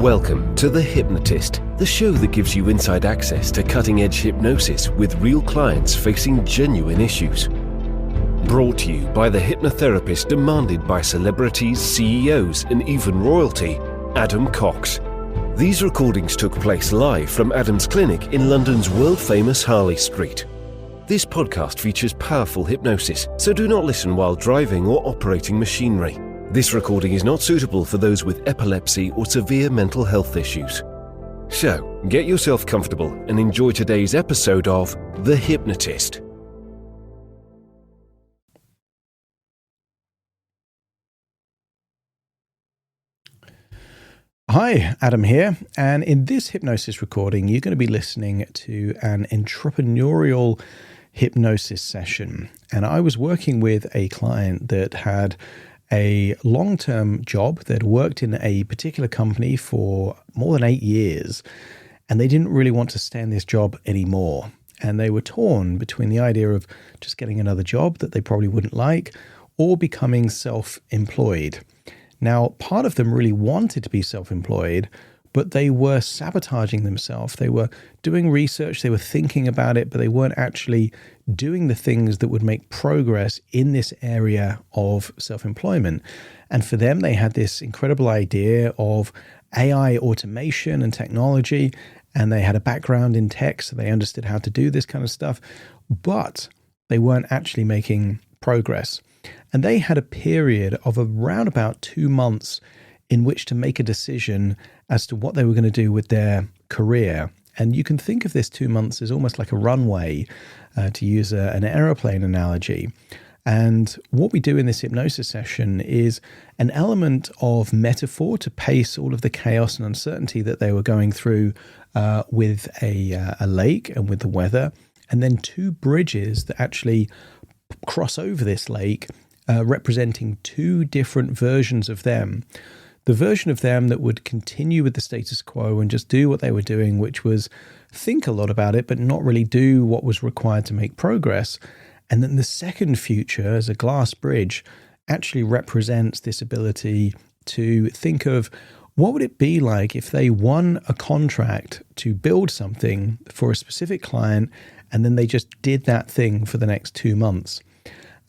Welcome to The Hypnotist, the show that gives you inside access to cutting-edge hypnosis with real clients facing genuine issues. Brought to you by the hypnotherapist demanded by celebrities, CEOs, and even royalty, Adam Cox. These recordings took place live from Adam's clinic in London's world-famous Harley Street. This podcast features powerful hypnosis, so do not listen while driving or operating machinery. This recording is not suitable for those with epilepsy or severe mental health issues. So, get yourself comfortable and enjoy today's episode of The Hypnotist. Hi, Adam here, and in this hypnosis recording, you're going to be listening to an entrepreneurial hypnosis session. And I was working with a client that had a long-term job. They'd worked in a particular company for more than 8 years, and they didn't really want to stay in this job anymore. And they were torn between the idea of just getting another job that they probably wouldn't like or becoming self-employed. Now, part of them really wanted to be self-employed, but they were sabotaging themselves. They were doing research, they were thinking about it, but they weren't actually doing the things that would make progress in this area of self-employment. And for them, they had this incredible idea of AI automation and technology, and they had a background in tech, so they understood how to do this kind of stuff, but they weren't actually making progress. And they had a period of around about 2 months in which to make a decision as to what they were going to do with their career. And you can think of this 2 months as almost like a runway, to use an aeroplane analogy. And what we do in this hypnosis session is an element of metaphor to pace all of the chaos and uncertainty that they were going through with a lake and with the weather, and then 2 bridges that actually cross over this lake, representing 2 different versions of them. The version of them that would continue with the status quo and just do what they were doing, which was think a lot about it, but not really do what was required to make progress. And then the second future, as a glass bridge, actually represents this ability to think of what would it be like if they won a contract to build something for a specific client, and then they just did that thing for the next 2 months.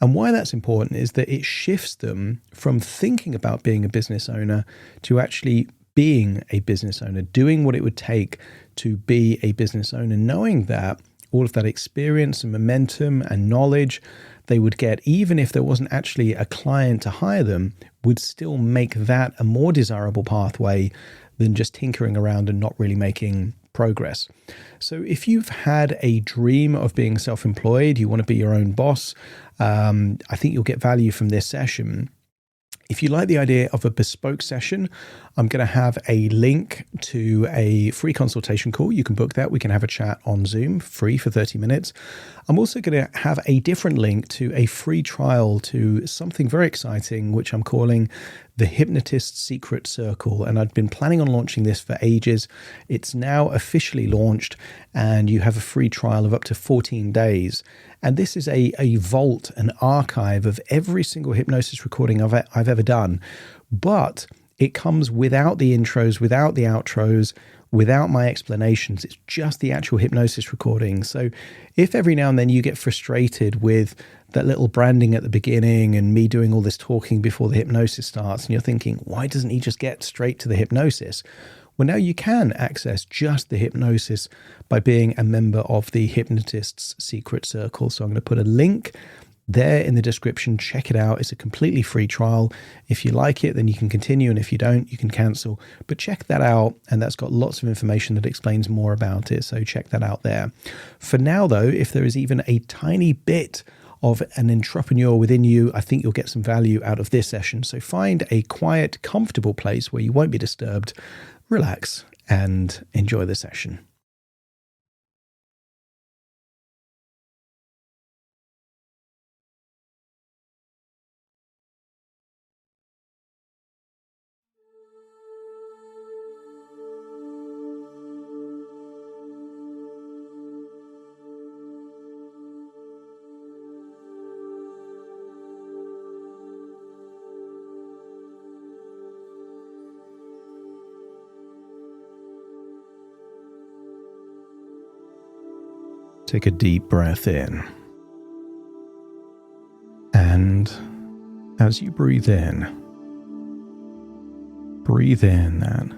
And why that's important is that it shifts them from thinking about being a business owner to actually being a business owner, doing what it would take to be a business owner, knowing that all of that experience and momentum and knowledge they would get, even if there wasn't actually a client to hire them, would still make that a more desirable pathway than just tinkering around and not really making progress. So if you've had a dream of being self-employed, you want to be your own boss, I think you'll get value from this session. If you like the idea of a bespoke session, I'm going to have a link to a free consultation call. You can book that. We can have a chat on Zoom, free for 30 minutes. I'm also going to have a different link to a free trial to something very exciting, which I'm calling the Hypnotist Secret Circle. And I've been planning on launching this for ages. It's now officially launched, and you have a free trial of up to 14 days. And this is a vault, an archive of every single hypnosis recording I've ever done. But it comes without the intros, without the outros, without my explanations. It's just the actual hypnosis recording. So if every now and then you get frustrated with that little branding at the beginning and me doing all this talking before the hypnosis starts, and you're thinking, why doesn't he just get straight to the hypnosis? Well, now you can access just the hypnosis by being a member of the Hypnotist's Secret Circle. So I'm going to put a link there in the description. Check it out. It's a completely free trial. If you like it, then you can continue. And if you don't, you can cancel. But check that out. And that's got lots of information that explains more about it. So check that out there. For now, though, if there is even a tiny bit of an entrepreneur within you, I think you'll get some value out of this session. So find a quiet, comfortable place where you won't be disturbed, relax, and enjoy the session. Take a deep breath in. And as you breathe in that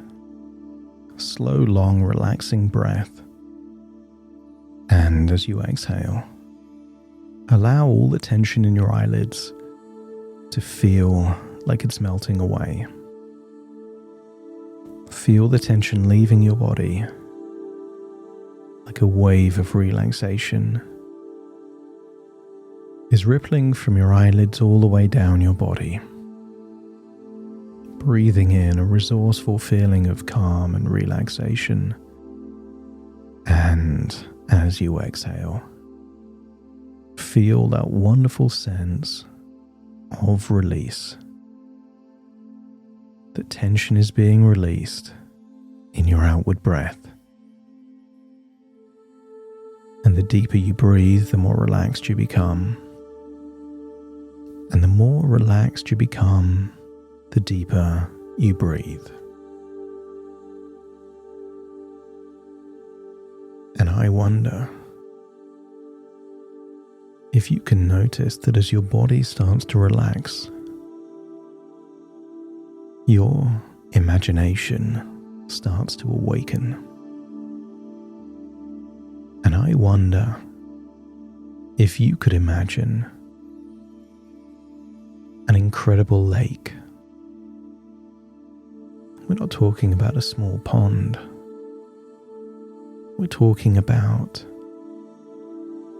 slow, long, relaxing breath. And as you exhale, allow all the tension in your eyelids to feel like it's melting away. Feel the tension leaving your body like a wave of relaxation is rippling from your eyelids all the way down your body. Breathing in a resourceful feeling of calm and relaxation. And as you exhale, feel that wonderful sense of release. The tension is being released in your outward breath. And the deeper you breathe, the more relaxed you become. And the more relaxed you become, the deeper you breathe. And I wonder if you can notice that as your body starts to relax, your imagination starts to awaken. And I wonder if you could imagine an incredible lake. We're not talking about a small pond. We're talking about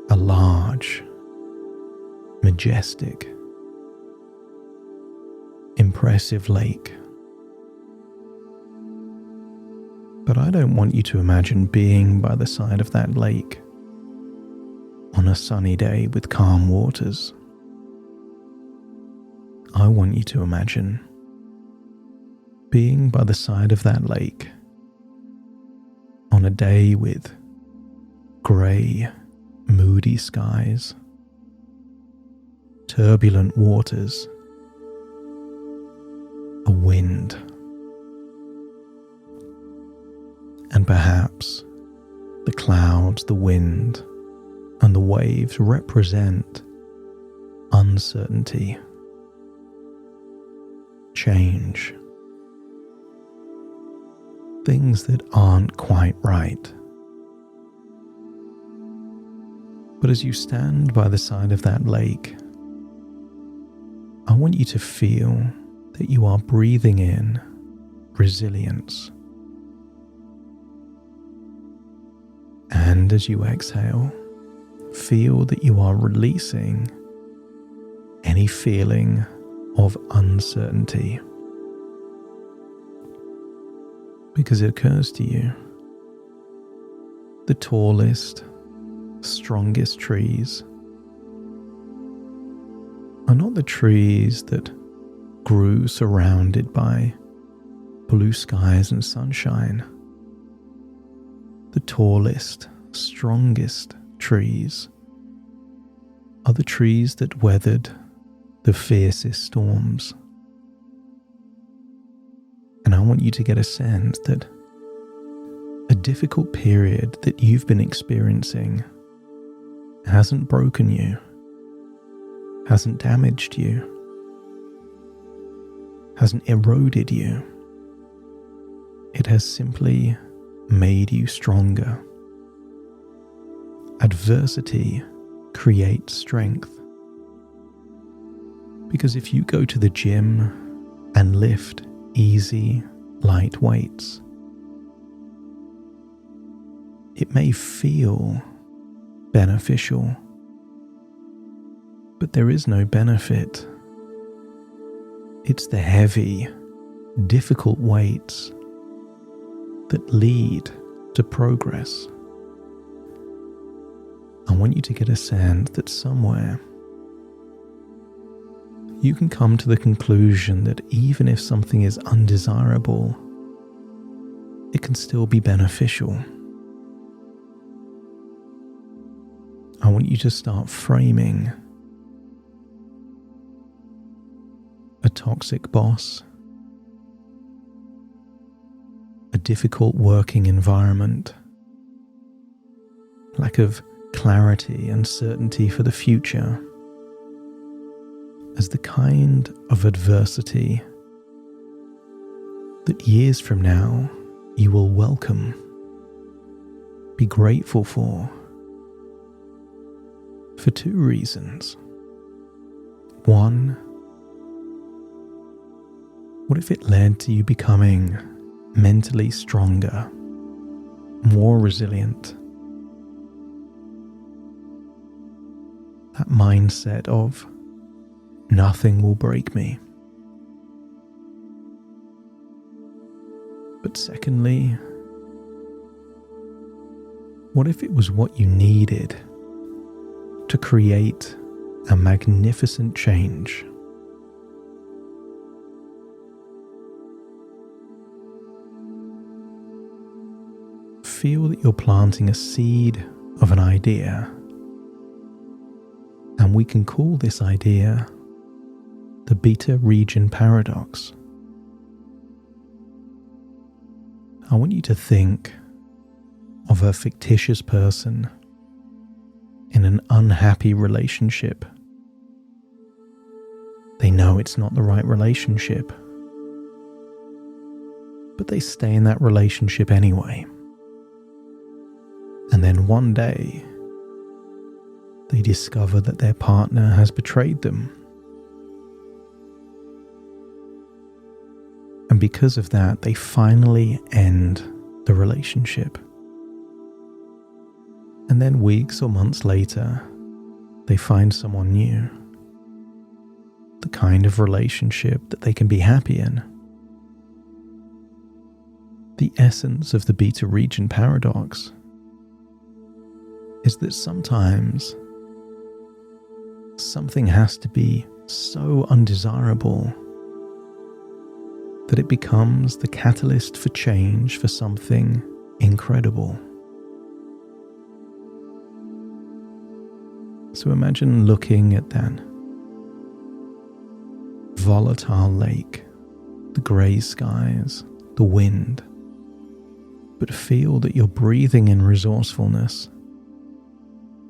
a large, majestic, impressive lake. But I don't want you to imagine being by the side of that lake on a sunny day with calm waters. I want you to imagine being by the side of that lake on a day with grey, moody skies, turbulent waters, a wind, and perhaps the clouds, the wind, and the waves represent uncertainty, change, things that aren't quite right. But as you stand by the side of that lake, I want you to feel that you are breathing in resilience. And as you exhale, feel that you are releasing any feeling of uncertainty. Because it occurs to you, the tallest, strongest trees are not the trees that grew surrounded by blue skies and sunshine. The tallest, strongest trees are the trees that weathered the fiercest storms. And I want you to get a sense that a difficult period that you've been experiencing hasn't broken you, hasn't damaged you, hasn't eroded you. It has simply made you stronger. Adversity creates strength. Because if you go to the gym and lift easy, light weights, it may feel beneficial, but there is no benefit. It's the heavy, difficult weights that lead to progress. I want you to get a sense that somewhere you can come to the conclusion that even if something is undesirable, it can still be beneficial. I want you to start framing a toxic boss, a difficult working environment, lack of clarity and certainty for the future as the kind of adversity that years from now you will welcome, be grateful for two reasons. One, what if it led to you becoming mentally stronger, more resilient? That mindset of nothing will break me. But secondly, what if it was what you needed to create a magnificent change? Feel that you're planting a seed of an idea, and we can call this idea the beta region paradox. I want you to think of a fictitious person in an unhappy relationship. They know it's not the right relationship, but they stay in that relationship anyway. And then one day, they discover that their partner has betrayed them. And because of that, they finally end the relationship. And then weeks or months later, they find someone new. The kind of relationship that they can be happy in. The essence of the beta region paradox is that sometimes something has to be so undesirable that it becomes the catalyst for change for something incredible. So imagine looking at that volatile lake, the grey skies, the wind, but feel that you're breathing in resourcefulness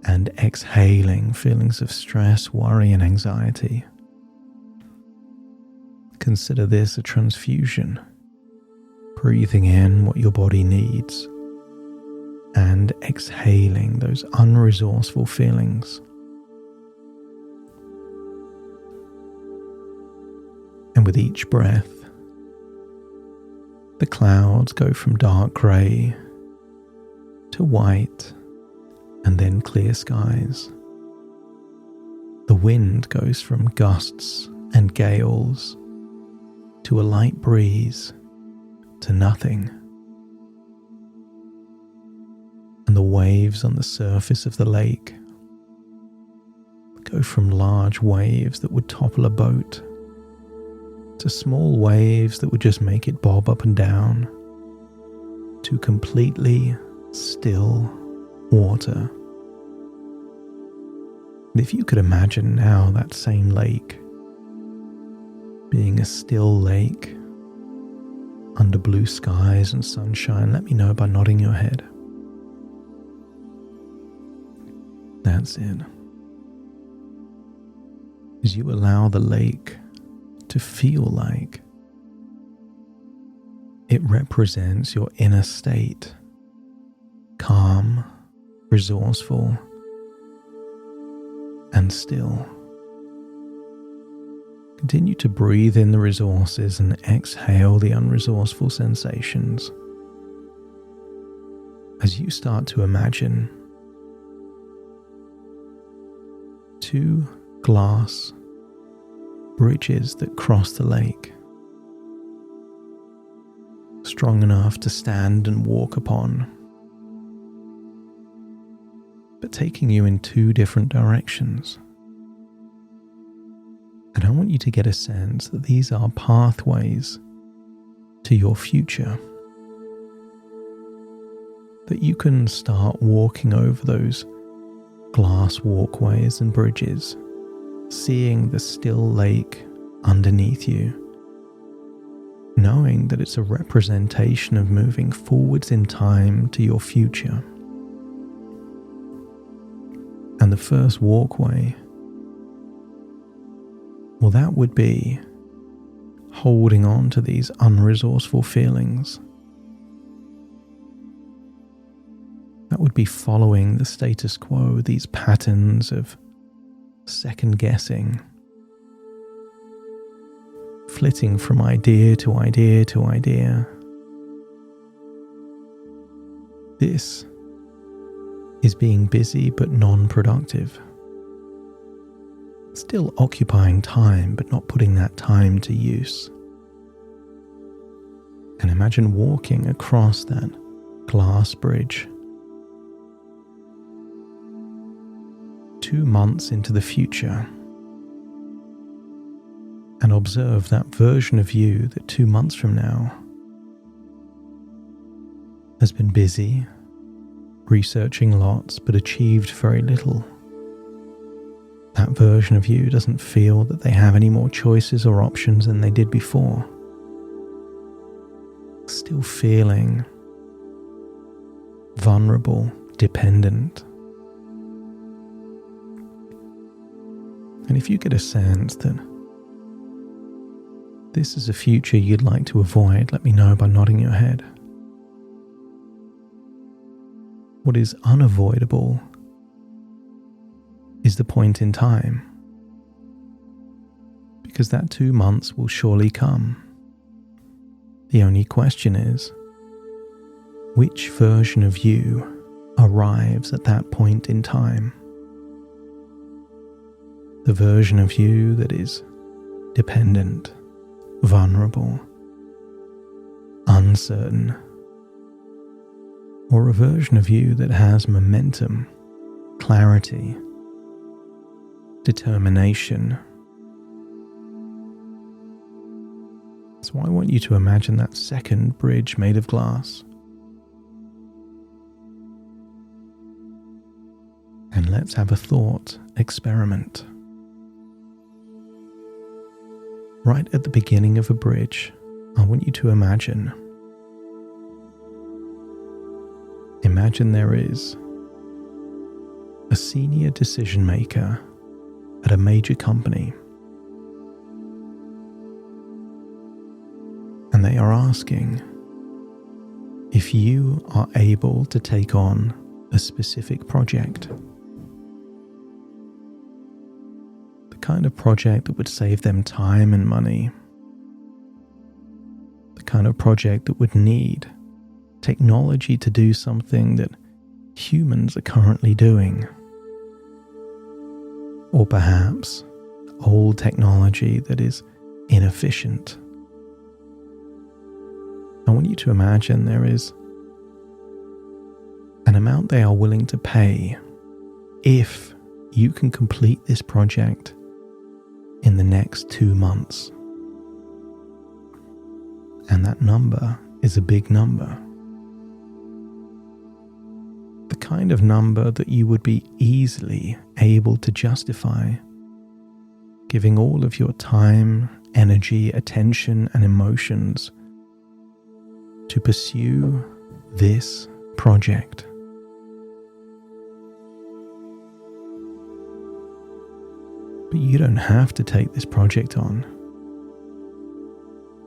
and exhaling feelings of stress, worry, and anxiety. Consider this a transfusion, breathing in what your body needs and exhaling those unresourceful feelings. And with each breath, the clouds go from dark grey to white and then clear skies. The wind goes from gusts and gales to a light breeze to nothing. And the waves on the surface of the lake go from large waves that would topple a boat to small waves that would just make it bob up and down to completely still water. And if you could imagine now that same lake being a still lake under blue skies and sunshine, let me know by nodding your head. That's it. As you allow the lake to feel like it represents your inner state, calm, resourceful, and still. Continue to breathe in the resources and exhale the unresourceful sensations. As you start to imagine 2 glass bridges that cross the lake, strong enough to stand and walk upon, but taking you in 2 different directions. And I want you to get a sense that these are pathways to your future. That you can start walking over those glass walkways and bridges, seeing the still lake underneath you, knowing that it's a representation of moving forwards in time to your future. And the first walkway, well, that would be holding on to these unresourceful feelings. That would be following the status quo, these patterns of second guessing, flitting from idea to idea to idea. This is being busy but non-productive. Still occupying time but not putting that time to use. And imagine walking across that glass bridge 2 months into the future, and observe that version of you that 2 months from now has been busy, researching lots but achieved very little. That version of you doesn't feel that they have any more choices or options than they did before. Still feeling vulnerable, dependent. And if you get a sense that this is a future you'd like to avoid, let me know by nodding your head. What is unavoidable is the point in time, because that 2 months will surely come. The only question is, which version of you arrives at that point in time? The version of you that is dependent, vulnerable, uncertain, or a version of you that has momentum, clarity, determination. So I want you to imagine that second bridge made of glass. And let's have a thought experiment. Right at the beginning of a bridge, I want you to imagine there is a senior decision maker at a major company, and they are asking if you are able to take on a specific project. The kind of project that would save them time and money. The kind of project that would need technology to do something that humans are currently doing. Or perhaps old technology that is inefficient. I want you to imagine there is an amount they are willing to pay if you can complete this project in the next 2 months. And that number is a big number. The kind of number that you would be easily able to justify giving all of your time, energy, attention, and emotions to pursue this project. But you don't have to take this project on.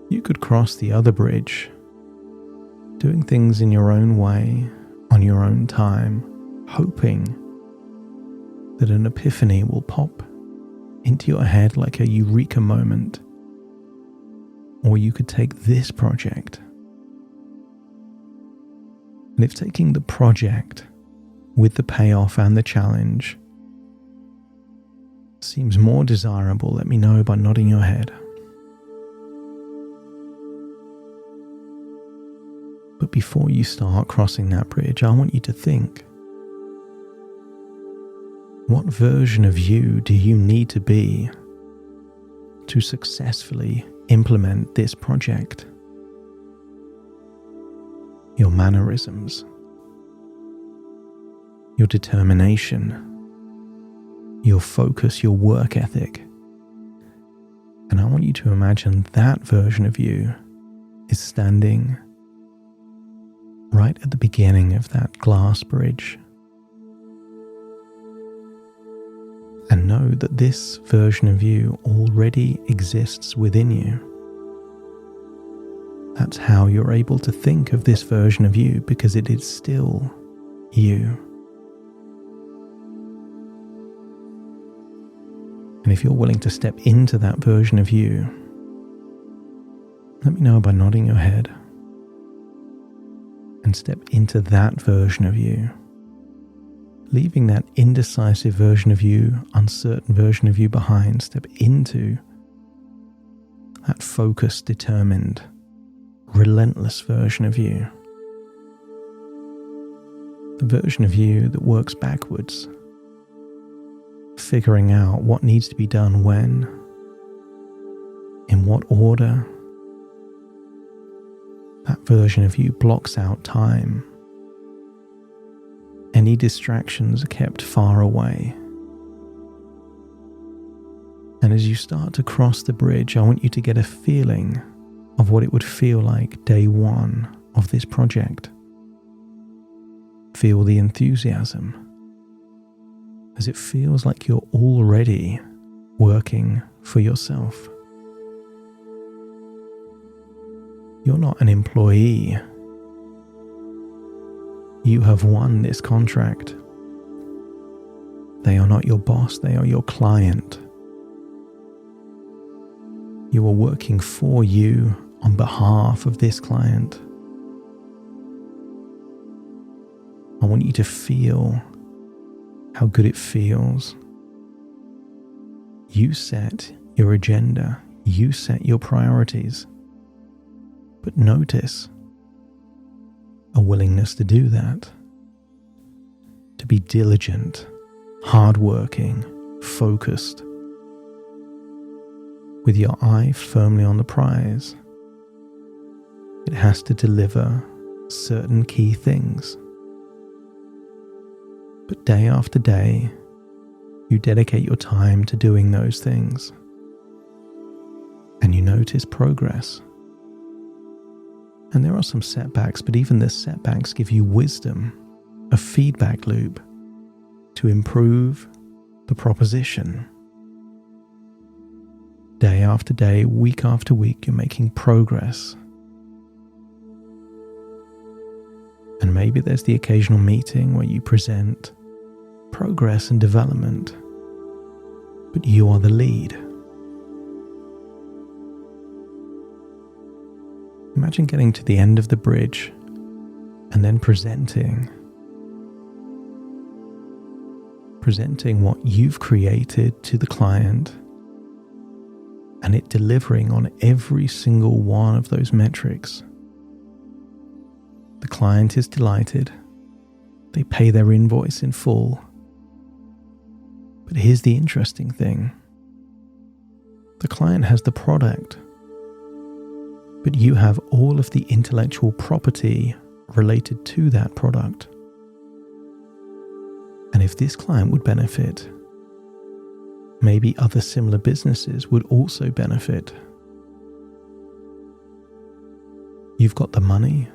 You could cross the other bridge, doing things in your own way, on your own time, hoping that an epiphany will pop into your head like a eureka moment. Or you could take this project. And if taking the project with the payoff and the challenge seems more desirable, let me know by nodding your head. But before you start crossing that bridge, I want you to think, what version of you do you need to be to successfully implement this project? Your mannerisms, your determination, your focus, your work ethic. And I want you to imagine that version of you is standing right at the beginning of that glass bridge. know that this version of you already exists within you. That's how you're able to think of this version of you, because it is still you. And if you're willing to step into that version of you, let me know by nodding your head. And step into that version of you, leaving that indecisive version of you, uncertain version of you behind. Step into that focused, determined, relentless version of you. The version of you that works backwards, figuring out what needs to be done when, in what order. That version of you blocks out time. Any distractions are kept far away. And as you start to cross the bridge, I want you to get a feeling of what it would feel like day one of this project. Feel the enthusiasm, as it feels like you're already working for yourself. You're not an employee. You have won this contract. They are not your boss, they are your client. You are working for you on behalf of this client. I want you to feel how good it feels. You set your agenda, you set your priorities. But notice a willingness to do that, to be diligent, hardworking, focused, with your eye firmly on the prize. It has to deliver certain key things. But day after day, you dedicate your time to doing those things, and you notice progress. And there are some setbacks, but even the setbacks give you wisdom, a feedback loop to improve the proposition. Day after day, week after week, you're making progress. And maybe there's the occasional meeting where you present progress and development, but you are the lead. Imagine getting to the end of the bridge and then presenting what you've created to the client, and it delivering on every single one of those metrics. The client is delighted. They pay their invoice in full. But here's the interesting thing. The client has the product, but you have all of the intellectual property related to that product. And if this client would benefit, maybe other similar businesses would also benefit. You've got the money,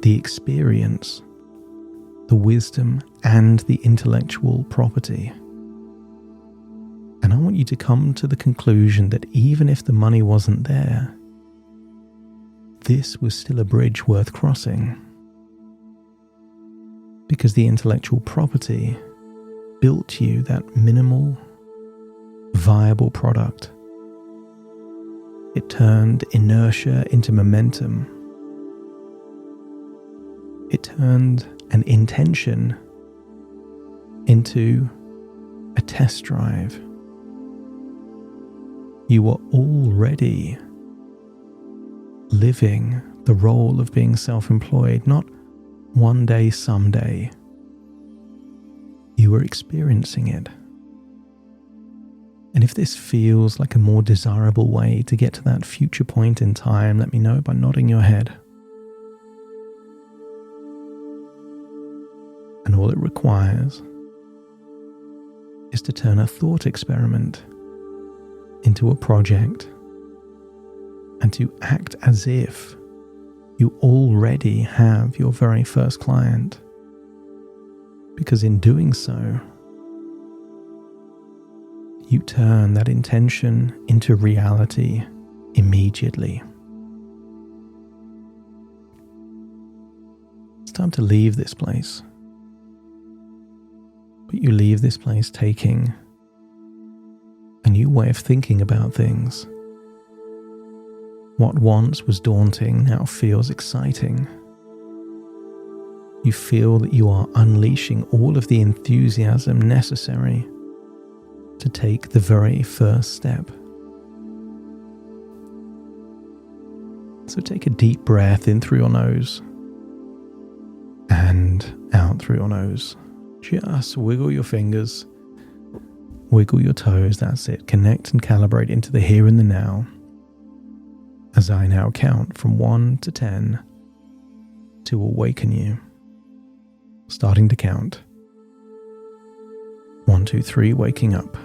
the experience, the wisdom, and the intellectual property. And I want you to come to the conclusion that even if the money wasn't there, this was still a bridge worth crossing. Because the intellectual property built you that minimal, viable product. It turned inertia into momentum. It turned an intention into a test drive. You were already living the role of being self-employed, not one day, someday. You were experiencing it. And if this feels like a more desirable way to get to that future point in time, let me know by nodding your head. And all it requires is to turn a thought experiment into a project and to act as if you already have your very first client. Because in doing so, you turn that intention into reality immediately. It's time to leave this place. But you leave this place taking a new way of thinking about things. What once was daunting now feels exciting. You feel that you are unleashing all of the enthusiasm necessary to take the very first step. So take a deep breath in through your nose and out through your nose. Just wiggle your fingers, wiggle your toes, that's it. Connect and calibrate into the here and the now. As I now count from 1 to 10 to awaken you. Starting to count. 1, 2, 3, waking up.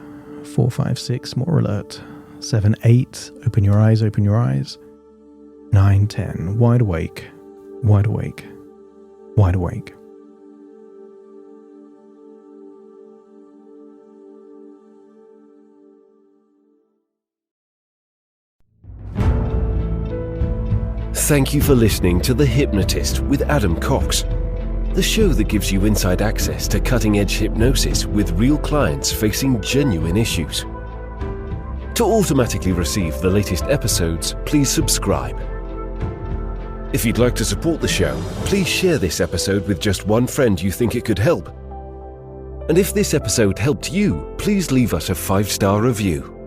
4, 5, 6, more alert. 7, 8, open your eyes, open your eyes. 9, 10, wide awake, wide awake, wide awake. Thank you for listening to The Hypnotist with Adam Cox, the show that gives you inside access to cutting-edge hypnosis with real clients facing genuine issues. To automatically receive the latest episodes, please subscribe. If you'd like to support the show, please share this episode with just one friend you think it could help. And if this episode helped you, please leave us a 5-star review.